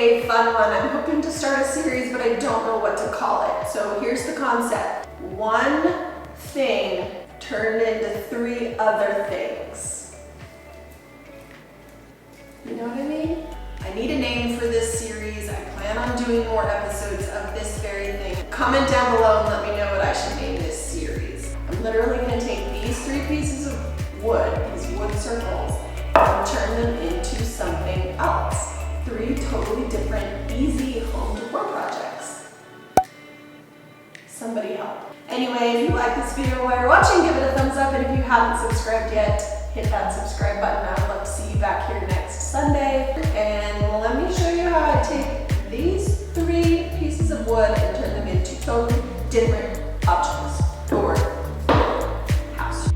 a fun one. I'm hoping to start a series, but I don't know what to call it. So here's the concept. One thing turned into 3 other things. You know what I mean? I need a name for this series. I plan on doing more episodes of this very thing. Comment down below and let me know what I should name this series. I'm literally gonna take these 3 pieces of wood, these wood circles, and turn them into something else. 3 totally different, easy home decor projects. Somebody help. Anyway, if you like this video while you're watching, give it a thumbs up, and if you haven't subscribed yet, hit that subscribe button. I would love to see you back here next Sunday. And let me show you how I take these 3 pieces of wood and turn them into totally different objects or house.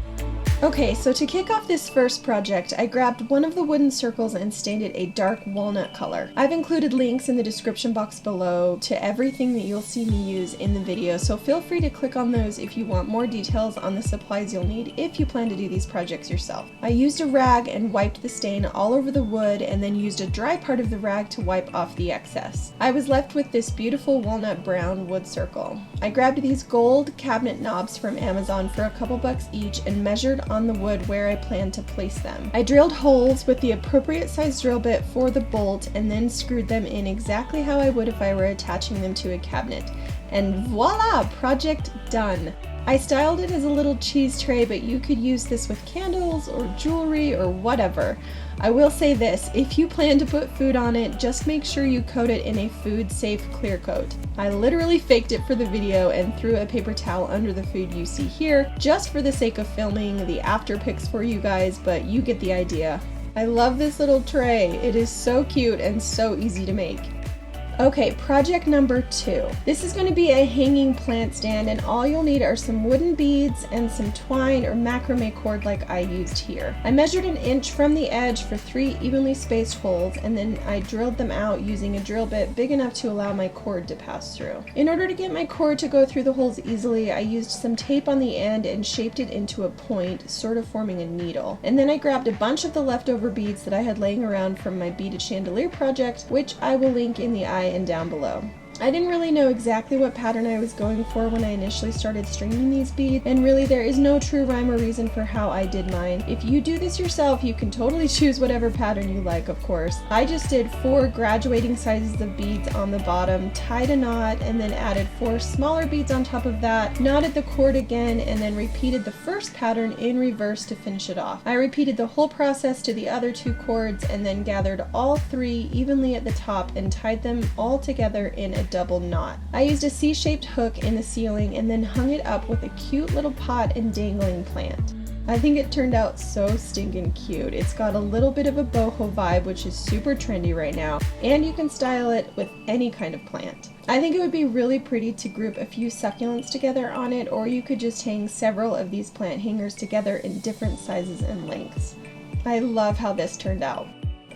Okay, so to kick off this first project, I grabbed one of the wooden circles and stained it a dark walnut color. I've included links in the description box below to everything that you'll see me use in the video, so feel free to click on those if you want more details on the supplies you'll need if you plan to do these projects yourself. I used a rag and wiped the stain all over the wood, and then used a dry part of the rag to wipe off the excess. I was left with this beautiful walnut brown wood circle. I grabbed these gold cabinet knobs from Amazon for a couple bucks each and measured on the wood where I planned to place them. I drilled holes with the appropriate size drill bit for the bolt and then screwed them in exactly how I would if I were attaching them to a cabinet. And voila! Project done! I styled it as a little cheese tray, but you could use this with candles or jewelry or whatever. I will say this, if you plan to put food on it, just make sure you coat it in a food-safe clear coat. I literally faked it for the video and threw a paper towel under the food you see here, just for the sake of filming the after pics for you guys, but you get the idea. I love this little tray. It is so cute and so easy to make. Okay, project number 2. This is going to be a hanging plant stand, and all you'll need are some wooden beads and some twine or macrame cord like I used here. I measured 1 inch from the edge for 3 evenly spaced holes, and then I drilled them out using a drill bit big enough to allow my cord to pass through. In order to get my cord to go through the holes easily, I used some tape on the end and shaped it into a point, sort of forming a needle. And then I grabbed a bunch of the leftover beads that I had laying around from my beaded chandelier project, which I will link in the eye and down below. I didn't really know exactly what pattern I was going for when I initially started stringing these beads, and really there is no true rhyme or reason for how I did mine. If you do this yourself, you can totally choose whatever pattern you like, of course. I just did 4 graduating sizes of beads on the bottom, tied a knot, and then added 4 smaller beads on top of that, knotted the cord again, and then repeated the first pattern in reverse to finish it off. I repeated the whole process to the other 2 cords, and then gathered all 3 evenly at the top and tied them all together in a double knot. I used a C-shaped hook in the ceiling and then hung it up with a cute little pot and dangling plant. I think it turned out so stinking cute. It's got a little bit of a boho vibe, which is super trendy right now, and you can style it with any kind of plant. I think it would be really pretty to group a few succulents together on it, or you could just hang several of these plant hangers together in different sizes and lengths. I love how this turned out.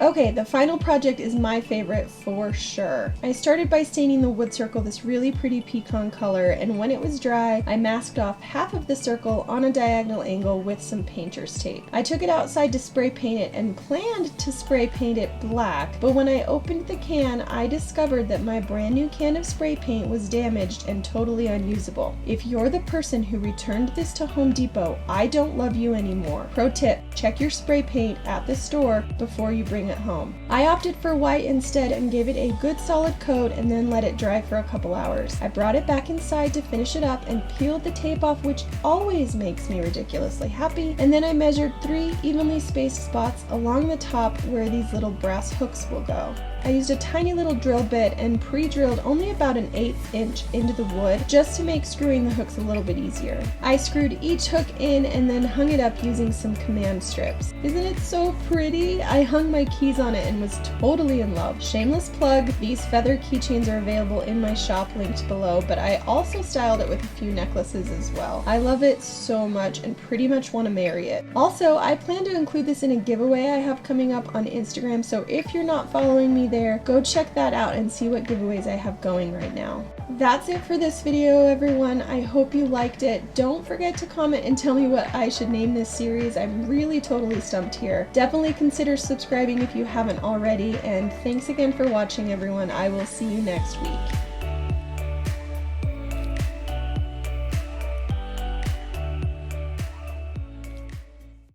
Okay, the final project is my favorite for sure. I started by staining the wood circle this really pretty pecan color, and when it was dry, I masked off half of the circle on a diagonal angle with some painter's tape. I took it outside to spray paint it and planned to spray paint it black, but when I opened the can, I discovered that my brand new can of spray paint was damaged and totally unusable. If you're the person who returned this to Home Depot, I don't love you anymore. Pro tip, check your spray paint at the store before you bring it home. I opted for white instead and gave it a good solid coat and then let it dry for a couple hours. I brought it back inside to finish it up and peeled the tape off, which always makes me ridiculously happy, and then I measured 3 evenly spaced spots along the top where these little brass hooks will go. I used a tiny little drill bit and pre-drilled only about 1/8 inch into the wood just to make screwing the hooks a little bit easier. I screwed each hook in and then hung it up using some command strips. Isn't it so pretty? I hung my keys on it and was totally in love. Shameless plug, these feather keychains are available in my shop linked below, but I also styled it with a few necklaces as well. I love it so much and pretty much want to marry it. Also, I plan to include this in a giveaway I have coming up on Instagram, so if you're not following me there. Go check that out and see what giveaways I have going right now. That's it for this video, everyone. I hope you liked it. Don't forget to comment and tell me what I should name this series. I'm really totally stumped here. Definitely consider subscribing if you haven't already, and thanks again for watching, everyone. I will see you next week.